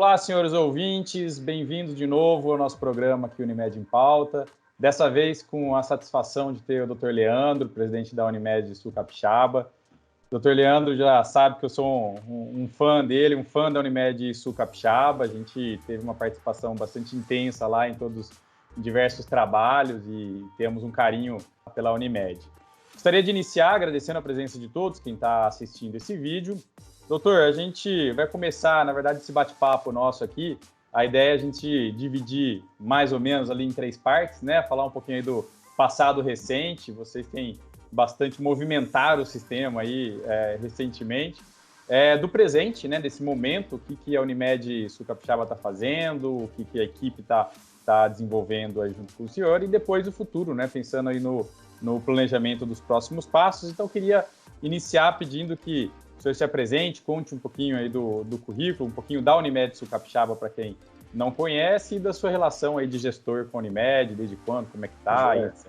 Olá, senhores ouvintes, bem-vindos de novo ao nosso programa aqui Unimed em Pauta. Dessa vez com a satisfação de ter o Dr. Leandro, presidente da Unimed Sul Capixaba. O Dr. Leandro já sabe que eu sou um fã dele, um fã da Unimed Sul Capixaba. A gente teve uma participação bastante intensa lá em diversos trabalhos e temos um carinho pela Unimed. Gostaria de iniciar agradecendo a presença de todos quem está assistindo esse vídeo. Doutor, a gente vai começar, na verdade, esse bate-papo nosso aqui. A ideia é a gente dividir mais ou menos ali em 3 partes, né? Falar um pouquinho aí do passado recente. Vocês têm bastante movimentado o sistema aí recentemente. Do presente, né? Desse momento, o que a Unimed Sul Capixaba está fazendo, o que a equipe está desenvolvendo aí junto com o senhor, e depois o futuro, né? Pensando aí no planejamento dos próximos passos. Então, eu queria iniciar pedindo que o senhor se apresente, conte um pouquinho aí do currículo, um pouquinho da Unimed Sul Capixaba para quem não conhece e da sua relação aí de gestor com a Unimed, desde quando, como é que está, etc.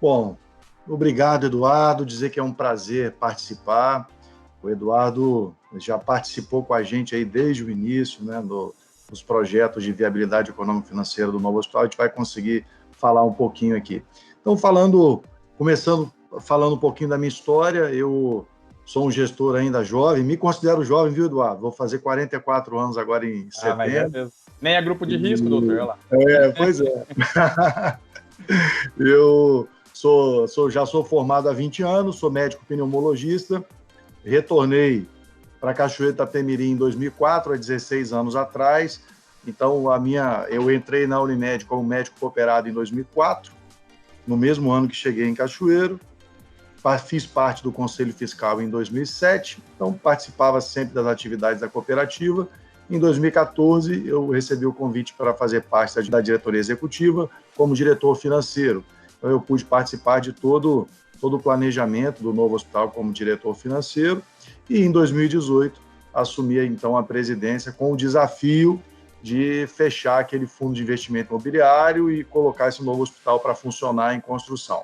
Bom, obrigado, Eduardo, dizer que é um prazer participar. O Eduardo já participou com a gente aí desde o início, né, dos projetos de viabilidade econômico-financeira do novo hospital. A gente vai conseguir falar um pouquinho aqui. Então, começando falando um pouquinho da minha história, eu sou um gestor ainda jovem, me considero jovem, viu, Eduardo? Vou fazer 44 anos agora em setembro. Mas é mesmo. Nem é grupo de risco, doutor, olha lá. Pois é. Eu já sou formado há 20 anos, sou médico pneumologista, retornei para Cachoeiro de Itapemirim em 2004, há 16 anos atrás. Então, eu entrei na Unimed como médico cooperado em 2004, no mesmo ano que cheguei em Cachoeiro. Fiz parte do Conselho Fiscal em 2007, então participava sempre das atividades da cooperativa. Em 2014, eu recebi o convite para fazer parte da diretoria executiva como diretor financeiro. Então, eu pude participar de todo o planejamento do novo hospital como diretor financeiro. E em 2018, assumi então a presidência com o desafio de fechar aquele fundo de investimento imobiliário e colocar esse novo hospital para funcionar em construção.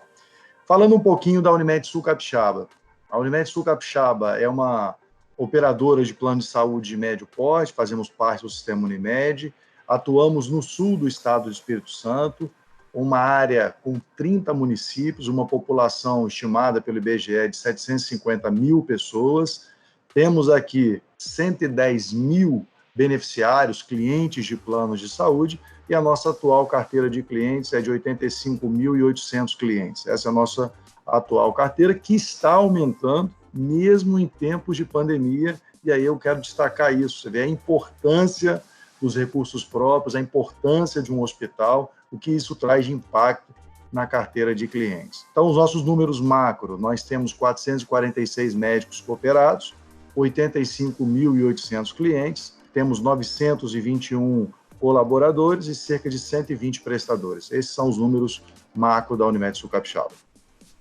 Falando um pouquinho da Unimed Sul Capixaba. A Unimed Sul Capixaba é uma operadora de plano de saúde de médio porte, fazemos parte do sistema Unimed, atuamos no sul do estado do Espírito Santo, uma área com 30 municípios, uma população estimada pelo IBGE de 750 mil pessoas. Temos aqui 110 mil beneficiários, clientes de planos de saúde, e a nossa atual carteira de clientes é de 85.800 clientes. Essa é a nossa atual carteira, que está aumentando, mesmo em tempos de pandemia, e aí eu quero destacar isso, você vê a importância dos recursos próprios, a importância de um hospital, o que isso traz de impacto na carteira de clientes. Então, os nossos números macro, nós temos 446 médicos cooperados, 85.800 clientes, temos 921 colaboradores e cerca de 120 prestadores. Esses são os números macro da Unimed Sul Capixaba.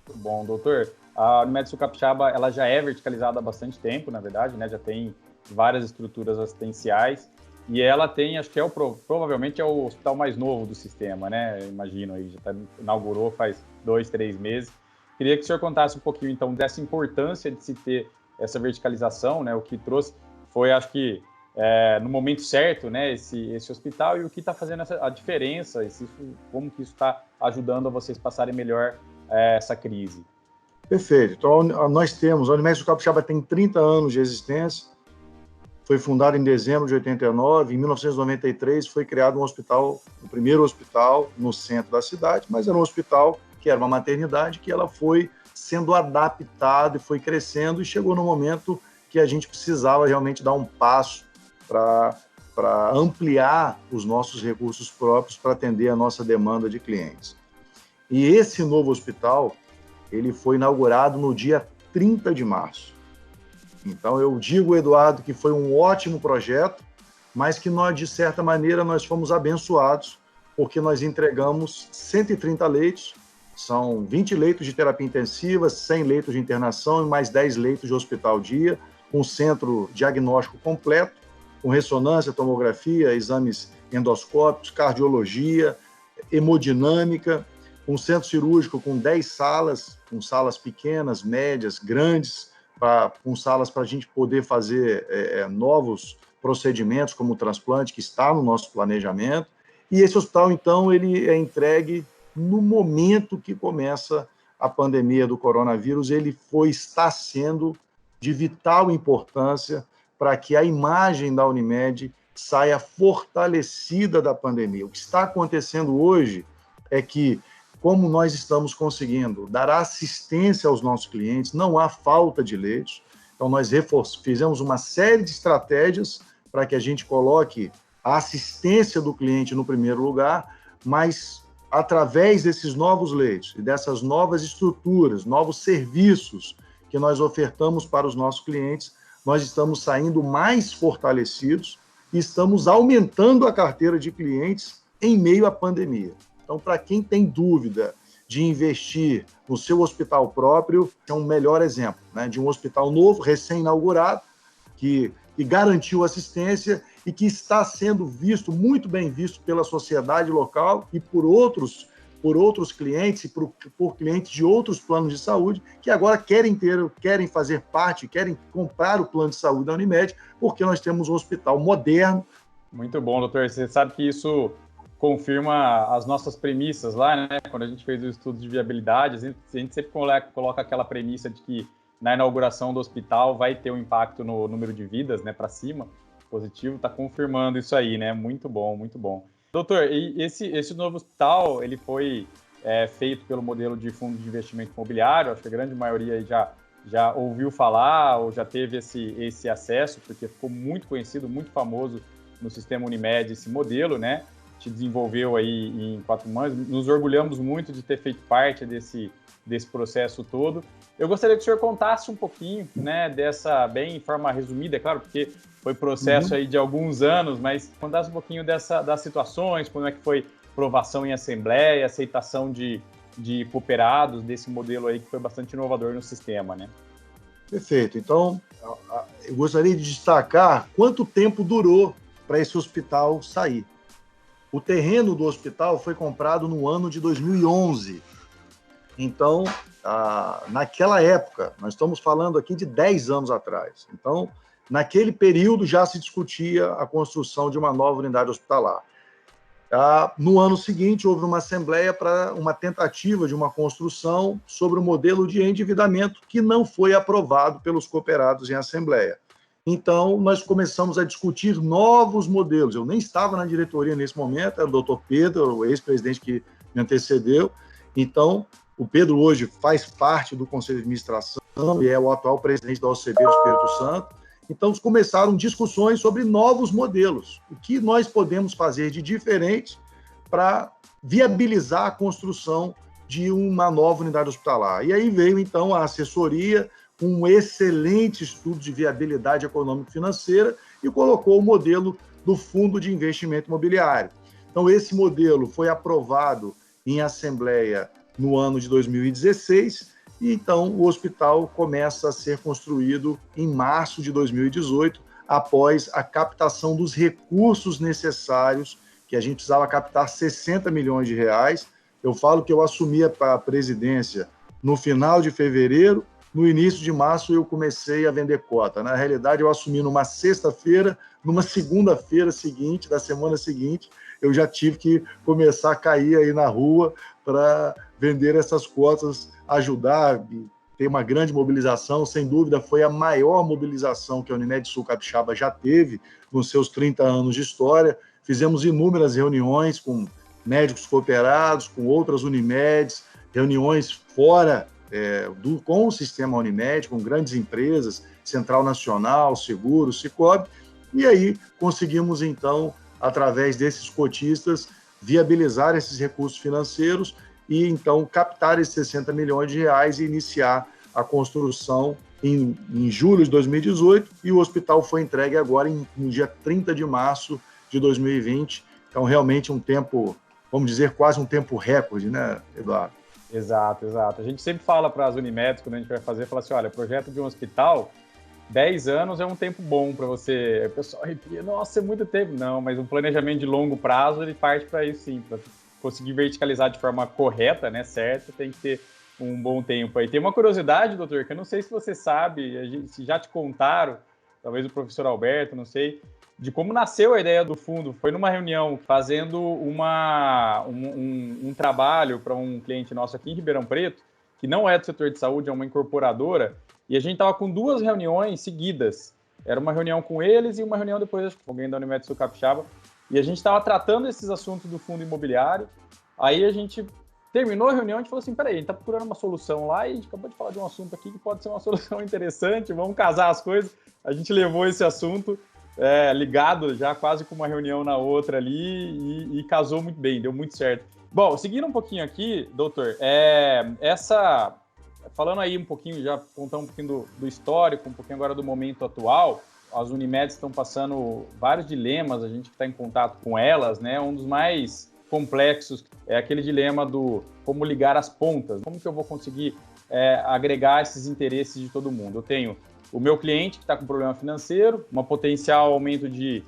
Muito bom, doutor. A Unimed Sul Capixaba, ela já é verticalizada há bastante tempo, na verdade, né? Já tem várias estruturas assistenciais e ela tem, acho que provavelmente é o hospital mais novo do sistema, né? Imagino aí, inaugurou faz 2, 3 meses. Queria que o senhor contasse um pouquinho, então, dessa importância de se ter essa verticalização, né? O que trouxe foi, acho que, no momento certo, né, esse hospital, e o que está fazendo a diferença, como que isso está ajudando a vocês passarem melhor essa crise. Perfeito. Então, a Unimed Sul Capixaba tem 30 anos de existência, foi fundada em dezembro de 89, em 1993 foi criado um hospital, o primeiro hospital no centro da cidade, mas era um hospital que era uma maternidade, que ela foi sendo adaptada e foi crescendo, e chegou no momento que a gente precisava realmente dar um passo para ampliar os nossos recursos próprios para atender a nossa demanda de clientes. E esse novo hospital, ele foi inaugurado no dia 30 de março. Então, eu digo, Eduardo, que foi um ótimo projeto, mas que nós, de certa maneira, nós fomos abençoados, porque nós entregamos 130 leitos, são 20 leitos de terapia intensiva, 100 leitos de internação e mais 10 leitos de hospital-dia, um centro diagnóstico completo, com ressonância, tomografia, exames endoscópicos, cardiologia, hemodinâmica, um centro cirúrgico com 10 salas, com salas pequenas, médias, grandes, com salas para a gente poder fazer novos procedimentos como o transplante, que está no nosso planejamento. E esse hospital, então, ele é entregue no momento que começa a pandemia do coronavírus. Ele está sendo de vital importância para que a imagem da Unimed saia fortalecida da pandemia. O que está acontecendo hoje é que, como nós estamos conseguindo dar assistência aos nossos clientes, não há falta de leitos. Então, nós fizemos uma série de estratégias para que a gente coloque a assistência do cliente no primeiro lugar, mas através desses novos leitos e dessas novas estruturas, novos serviços que nós ofertamos para os nossos clientes, nós estamos saindo mais fortalecidos e estamos aumentando a carteira de clientes em meio à pandemia. Então, para quem tem dúvida de investir no seu hospital próprio, é um melhor exemplo, né, de um hospital novo, recém-inaugurado, que garantiu assistência e que está sendo visto, muito bem visto pela sociedade local e por outros clientes e por clientes de outros planos de saúde que agora querem fazer parte, querem comprar o plano de saúde da Unimed, porque nós temos um hospital moderno. Muito bom, doutor. Você sabe que isso confirma as nossas premissas lá, né? Quando a gente fez o estudo de viabilidade, a gente sempre coloca aquela premissa de que na inauguração do hospital vai ter um impacto no número de vidas, né, para cima, positivo, está confirmando isso aí, né? Muito bom, muito bom. Doutor, e esse novo hospital, ele foi feito pelo modelo de fundo de investimento imobiliário? Acho que a grande maioria aí já ouviu falar ou já teve esse acesso, porque ficou muito conhecido, muito famoso no sistema Unimed esse modelo, né? Te desenvolveu aí em 4 anos. Nos orgulhamos muito de ter feito parte desse processo todo. Eu gostaria que o senhor contasse um pouquinho, né, bem em forma resumida, é claro, porque foi processo aí de alguns anos, mas contasse um pouquinho das situações, como é que foi aprovação em assembleia, aceitação de cooperados desse modelo aí que foi bastante inovador no sistema, né? Perfeito. Então, eu gostaria de destacar quanto tempo durou para esse hospital sair. O terreno do hospital foi comprado no ano de 2011. Então, naquela época, nós estamos falando aqui de 10 anos atrás. Então, naquele período já se discutia a construção de uma nova unidade hospitalar. No ano seguinte, houve uma assembleia para uma tentativa de uma construção sobre o modelo de endividamento que não foi aprovado pelos cooperados em assembleia. Então, nós começamos a discutir novos modelos. Eu nem estava na diretoria nesse momento, era o doutor Pedro, o ex-presidente que me antecedeu. Então, o Pedro hoje faz parte do Conselho de Administração e é o atual presidente da OCB do Espírito Santo. Então, começaram discussões sobre novos modelos. O que nós podemos fazer de diferente para viabilizar a construção de uma nova unidade hospitalar. E aí veio, então, a assessoria, um excelente estudo de viabilidade econômico-financeira e colocou o modelo do Fundo de Investimento Imobiliário. Então, esse modelo foi aprovado em assembleia no ano de 2016 e, então, o hospital começa a ser construído em março de 2018, após a captação dos recursos necessários, que a gente precisava captar 60 milhões de reais. Eu falo que eu assumi a presidência no final de fevereiro, no início de março eu comecei a vender cota. Na realidade, eu assumi numa sexta-feira, numa segunda-feira seguinte, da semana seguinte, eu já tive que começar a cair aí na rua para vender essas cotas, ajudar, ter uma grande mobilização. Sem dúvida, foi a maior mobilização que a Unimed Sul Capixaba já teve nos seus 30 anos de história. Fizemos inúmeras reuniões com médicos cooperados, com outras Unimeds, reuniões fora com o sistema Unimed, com grandes empresas, Central Nacional, Seguros, Sicob, e aí conseguimos, então, através desses cotistas, viabilizar esses recursos financeiros e, então, captar esses 60 milhões de reais e iniciar a construção em julho de 2018, e o hospital foi entregue agora no dia 30 de março de 2020. Então, realmente um tempo, vamos dizer, quase um tempo recorde, né, Eduardo? Exato, exato. A gente sempre fala para as Unimedes, quando a gente vai fazer, fala assim, olha, projeto de um hospital, 10 anos é um tempo bom para você. O pessoal arrepia, nossa, é muito tempo. Não, mas um planejamento de longo prazo, ele parte para isso sim, para conseguir verticalizar de forma correta, né, certa, tem que ter um bom tempo aí. Tem uma curiosidade, doutor, que eu não sei se você sabe, se já te contaram, talvez o professor Alberto, não sei, de como nasceu a ideia do fundo. Foi numa reunião fazendo um trabalho para um cliente nosso aqui em Ribeirão Preto, que não é do setor de saúde, é uma incorporadora, e a gente estava com 2 reuniões seguidas. Era uma reunião com eles e uma reunião depois com alguém da Unimed Sul Capixaba, e a gente estava tratando esses assuntos do fundo imobiliário. Aí a gente terminou a reunião e a gente falou assim, peraí, a gente está procurando uma solução lá e a gente acabou de falar de um assunto aqui que pode ser uma solução interessante, vamos casar as coisas. A gente levou esse assunto ligado já quase com uma reunião na outra ali e casou muito bem, deu muito certo. Bom, seguindo um pouquinho aqui, doutor, falando aí um pouquinho, já contando um pouquinho do histórico, um pouquinho agora do momento atual, as Unimedes estão passando vários dilemas, a gente que está em contato com elas, né? Um dos mais complexos é aquele dilema do como ligar as pontas, como que eu vou conseguir agregar esses interesses de todo mundo. Eu tenho o meu cliente que está com problema financeiro, um potencial aumento de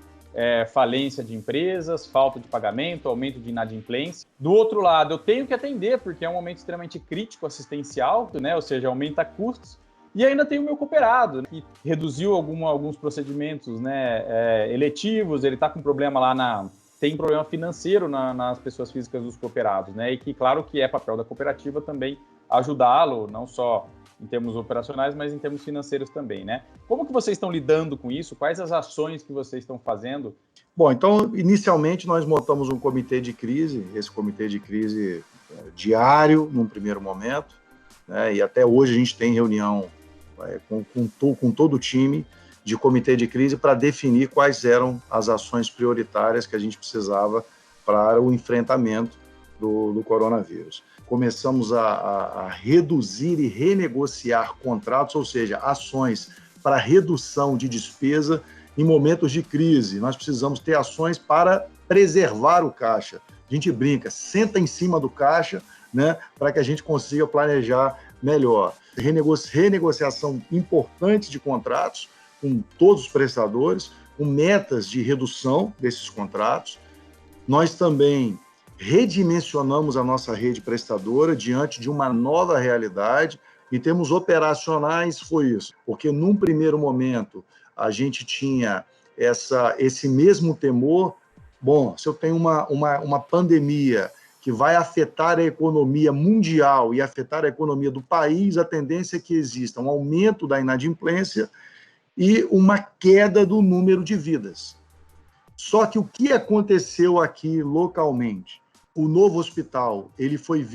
falência de empresas, falta de pagamento, aumento de inadimplência. Do outro lado, eu tenho que atender, porque é um momento extremamente crítico assistencial, né? Ou seja, aumenta custos. E ainda tem o meu cooperado, que reduziu alguns procedimentos, né, eletivos, ele está com problema lá tem problema financeiro nas pessoas físicas dos cooperados, né? E que, claro, que é papel da cooperativa também ajudá-lo, não só em termos operacionais, mas em termos financeiros também, né? Como que vocês estão lidando com isso? Quais as ações que vocês estão fazendo? Bom, então, inicialmente, nós montamos um comitê de crise, esse comitê de crise diário, num primeiro momento, né? E até hoje a gente tem reunião com todo o time de comitê de crise para definir quais eram as ações prioritárias que a gente precisava para o enfrentamento do coronavírus. Começamos a reduzir e renegociar contratos, ou seja, ações para redução de despesa em momentos de crise. Nós precisamos ter ações para preservar o caixa. A gente brinca, senta em cima do caixa, né, para que a gente consiga planejar melhor. Renegociação importante de contratos com todos os prestadores, com metas de redução desses contratos. Nós também redimensionamos a nossa rede prestadora diante de uma nova realidade. Em termos operacionais, foi isso, porque num primeiro momento a gente tinha esse mesmo temor. Bom, se eu tenho uma pandemia que vai afetar a economia mundial e afetar a economia do país, a tendência é que exista um aumento da inadimplência e uma queda do número de vidas. Só que o que aconteceu aqui localmente? O novo hospital, ele foi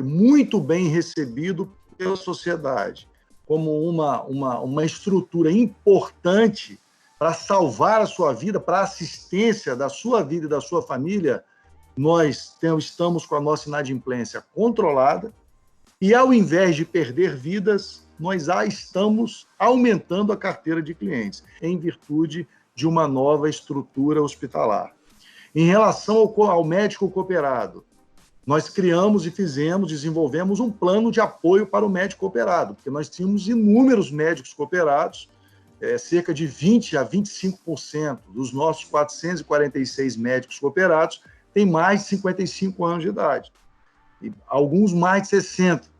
muito bem recebido pela sociedade como uma estrutura importante para salvar a sua vida, para a assistência da sua vida e da sua família. Nós estamos com a nossa inadimplência controlada e, ao invés de perder vidas, nós estamos aumentando a carteira de clientes, em virtude de uma nova estrutura hospitalar. Em relação ao médico cooperado, nós criamos e desenvolvemos um plano de apoio para o médico cooperado, porque nós tínhamos inúmeros médicos cooperados, cerca de 20% a 25% dos nossos 446 médicos cooperados têm mais de 55 anos de idade, e alguns mais de 60%.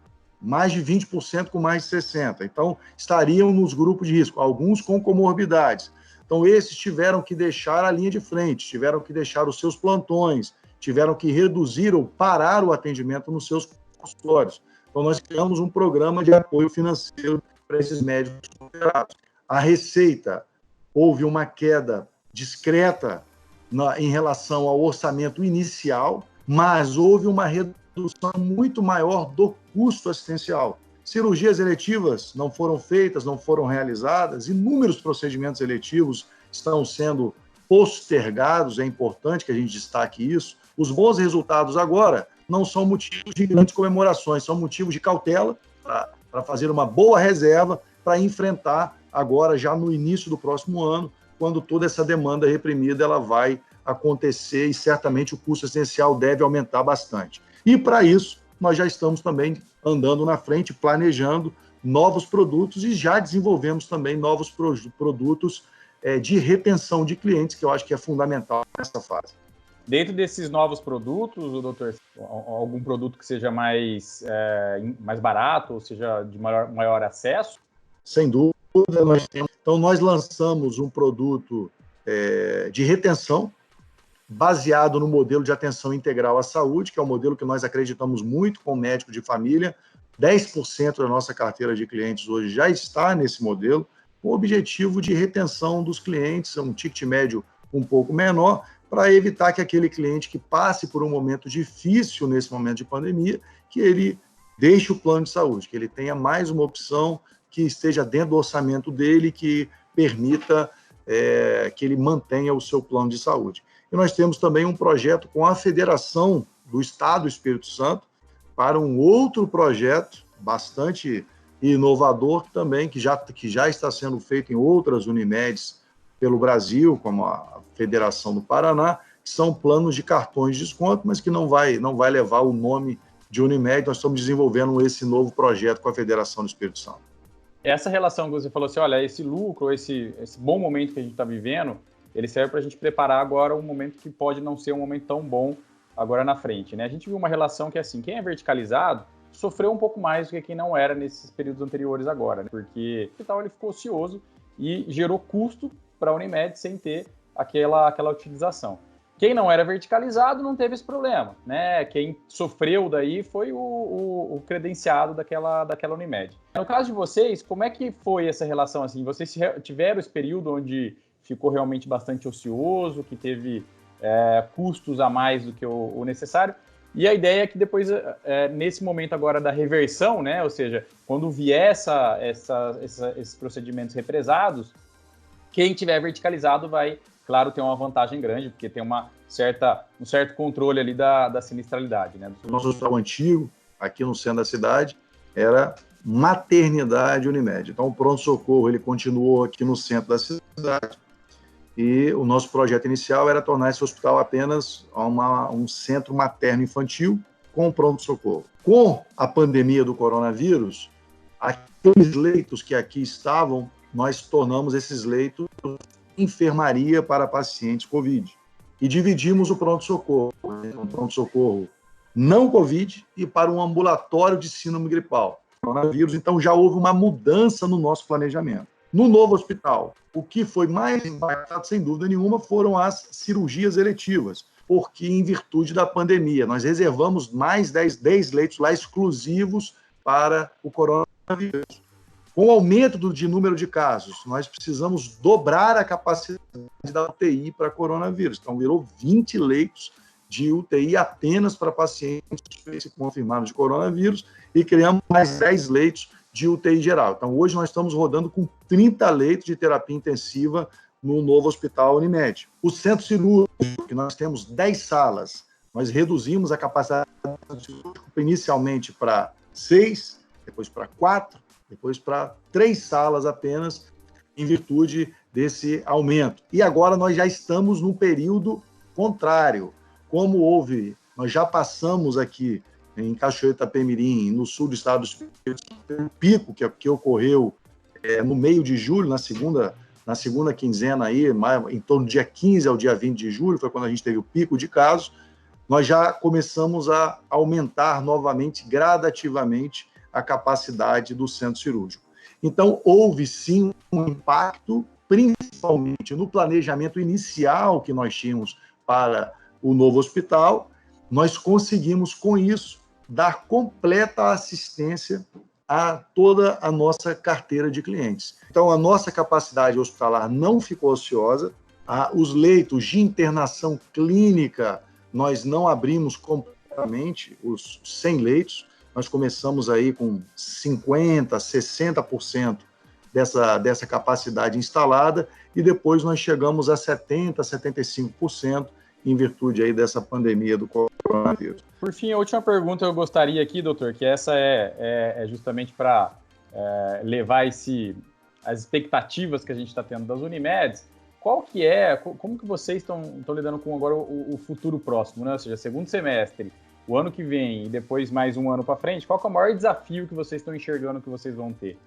Mais de 20% com mais de 60%. Então, estariam nos grupos de risco, alguns com comorbidades. Então, esses tiveram que deixar a linha de frente, tiveram que deixar os seus plantões, tiveram que reduzir ou parar o atendimento nos seus consultórios. Então, nós criamos um programa de apoio financeiro para esses médicos cooperados. A receita, houve uma queda discreta em relação ao orçamento inicial, mas houve uma redução muito maior do custo assistencial. Cirurgias eletivas não foram feitas, não foram realizadas, inúmeros procedimentos eletivos estão sendo postergados, é importante que a gente destaque isso. Os bons resultados agora não são motivos de grandes comemorações, são motivos de cautela para fazer uma boa reserva para enfrentar agora, já no início do próximo ano, quando toda essa demanda reprimida ela vai acontecer e certamente o custo assistencial deve aumentar bastante. E, para isso, nós já estamos também andando na frente, planejando novos produtos e já desenvolvemos também novos produtos de retenção de clientes, que eu acho que é fundamental nessa fase. Dentro desses novos produtos, doutor, algum produto que seja mais barato, ou seja, de maior acesso? Sem dúvida, nós temos. Então, nós lançamos um produto de retenção, baseado no modelo de atenção integral à saúde, que é um modelo que nós acreditamos muito com o médico de família. 10% da nossa carteira de clientes hoje já está nesse modelo, com o objetivo de retenção dos clientes, um ticket médio um pouco menor, para evitar que aquele cliente que passe por um momento difícil nesse momento de pandemia, que ele deixe o plano de saúde, que ele tenha mais uma opção que esteja dentro do orçamento dele, que permita que ele mantenha o seu plano de saúde. E nós temos também um projeto com a Federação do Estado do Espírito Santo para um outro projeto bastante inovador também, que já está sendo feito em outras Unimedes pelo Brasil, como a Federação do Paraná, que são planos de cartões de desconto, mas que não vai levar o nome de Unimed. Nós estamos desenvolvendo esse novo projeto com a Federação do Espírito Santo. Essa relação que você falou assim, olha, esse lucro, esse bom momento que a gente está vivendo, ele serve para a gente preparar agora um momento que pode não ser um momento tão bom agora na frente, né? A gente viu uma relação que é assim, quem é verticalizado sofreu um pouco mais do que quem não era nesses períodos anteriores agora, né? Porque o hospital ele ficou ocioso e gerou custo para a Unimed sem ter aquela utilização. Quem não era verticalizado não teve esse problema, né? Quem sofreu daí foi o credenciado daquela Unimed. No caso de vocês, como é que foi essa relação assim? Vocês tiveram esse período onde ficou realmente bastante ocioso, que teve custos a mais do que o necessário? E a ideia é que depois, nesse momento agora da reversão, né? Ou seja, quando vier esses procedimentos represados, quem tiver verticalizado vai, claro, ter uma vantagem grande, porque tem um certo controle ali da sinistralidade, né? O nosso hospital antigo, aqui no centro da cidade, era maternidade Unimed. Então, o pronto-socorro ele continuou aqui no centro da cidade e o nosso projeto inicial era tornar esse hospital apenas um centro materno-infantil com pronto-socorro. Com a pandemia do coronavírus, aqueles leitos que aqui estavam, nós tornamos esses leitos enfermaria para pacientes Covid. E dividimos o pronto-socorro, um pronto-socorro não Covid e para um ambulatório de síndrome gripal, coronavírus. Então já houve uma mudança no nosso planejamento. No novo hospital, o que foi mais impactado, sem dúvida nenhuma, foram as cirurgias eletivas, porque em virtude da pandemia, nós reservamos mais 10 leitos lá exclusivos para o coronavírus. Com o aumento de número de casos, nós precisamos dobrar a capacidade da UTI para coronavírus. Então, virou 20 leitos de UTI apenas para pacientes confirmados de coronavírus e criamos mais 10 leitos de UTI geral. Então, hoje nós estamos rodando com 30 leitos de terapia intensiva no novo hospital Unimed. O centro cirúrgico, que nós temos 10 salas, nós reduzimos a capacidade inicialmente para 6, depois para 4, depois para 3 salas apenas, em virtude desse aumento. E agora nós já estamos num período contrário. Como nós já passamos aqui em Cachoeira de Itapemirim, no sul do estado do Espírito Santo, um pico que ocorreu no meio de julho, na segunda quinzena, aí, em torno do dia 15 ao dia 20 de julho, foi quando a gente teve o pico de casos. Nós já começamos a aumentar novamente, gradativamente, a capacidade do centro cirúrgico. Então, houve sim um impacto, principalmente no planejamento inicial que nós tínhamos para o novo hospital. Nós conseguimos, com isso, dar completa assistência a toda a nossa carteira de clientes. Então, a nossa capacidade hospitalar não ficou ociosa, os leitos de internação clínica, nós não abrimos completamente os 100 leitos, nós começamos aí com 50%, 60% dessa capacidade instalada e depois nós chegamos a 70%, 75% em virtude aí dessa pandemia do coronavírus. Por fim, a última pergunta eu gostaria aqui, doutor, que essa é justamente para levar as expectativas que a gente está tendo das Unimedes. Como que vocês estão lidando com agora o futuro próximo, né? Ou seja, segundo semestre, o ano que vem e depois mais um ano para frente, qual que é o maior desafio que vocês estão enxergando que vocês vão ter?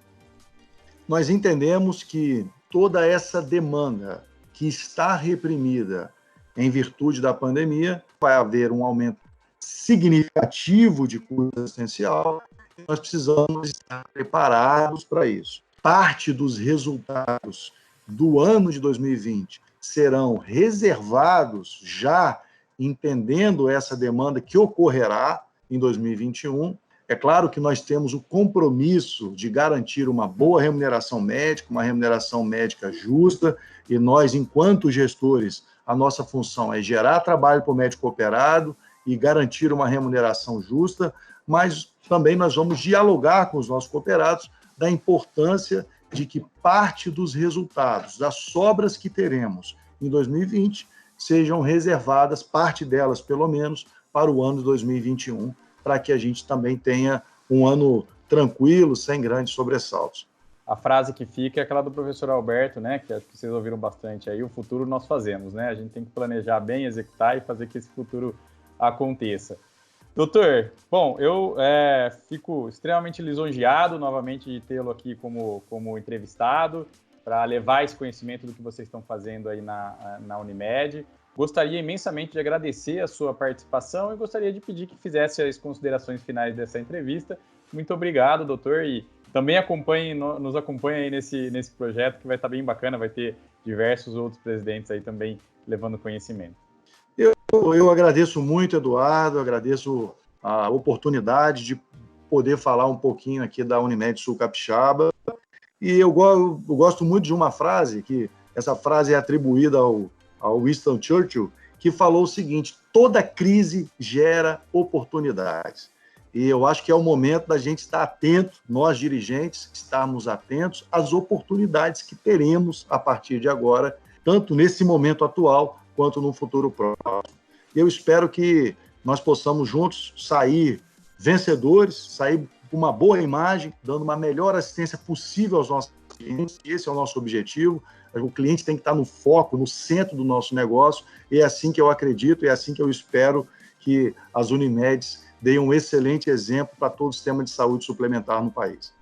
Nós entendemos que toda essa demanda que está reprimida em virtude da pandemia, vai haver um aumento significativo de custo assistencial, e nós precisamos estar preparados para isso. Parte dos resultados do ano de 2020 serão reservados, já entendendo essa demanda que ocorrerá em 2021. É claro que nós temos o compromisso de garantir uma boa remuneração médica, uma remuneração médica justa, e nós, enquanto gestores, a nossa função é gerar trabalho para o médico cooperado e garantir uma remuneração justa, mas também nós vamos dialogar com os nossos cooperados da importância de que parte dos resultados, das sobras que teremos em 2020, sejam reservadas, parte delas pelo menos, para o ano de 2021, para que a gente também tenha um ano tranquilo, sem grandes sobressaltos. A frase que fica é aquela do professor Alberto, né, que acho que vocês ouviram bastante aí, o futuro nós fazemos, né? A gente tem que planejar bem, executar e fazer que esse futuro aconteça. Doutor, bom, eu fico extremamente lisonjeado novamente de tê-lo aqui como entrevistado, para levar esse conhecimento do que vocês estão fazendo aí na Unimed. Gostaria imensamente de agradecer a sua participação e gostaria de pedir que fizesse as considerações finais dessa entrevista. Muito obrigado, doutor, e também nos acompanhe aí nesse projeto, que vai estar bem bacana, vai ter diversos outros presidentes aí também levando conhecimento. Eu agradeço muito, Eduardo, agradeço a oportunidade de poder falar um pouquinho aqui da Unimed Sul Capixaba, e eu gosto muito de uma frase, que essa frase é atribuída ao Winston Churchill, que falou o seguinte: toda crise gera oportunidades. E eu acho que é o momento da gente estar atento, nós dirigentes, estarmos atentos às oportunidades que teremos a partir de agora, tanto nesse momento atual, quanto no futuro próximo. Eu espero que nós possamos juntos sair vencedores, sair com uma boa imagem, dando uma melhor assistência possível aos nossos clientes. Esse é o nosso objetivo. O cliente tem que estar no foco, no centro do nosso negócio, e é assim que eu acredito, e é assim que eu espero que as Unimeds deem um excelente exemplo para todo o sistema de saúde suplementar no país.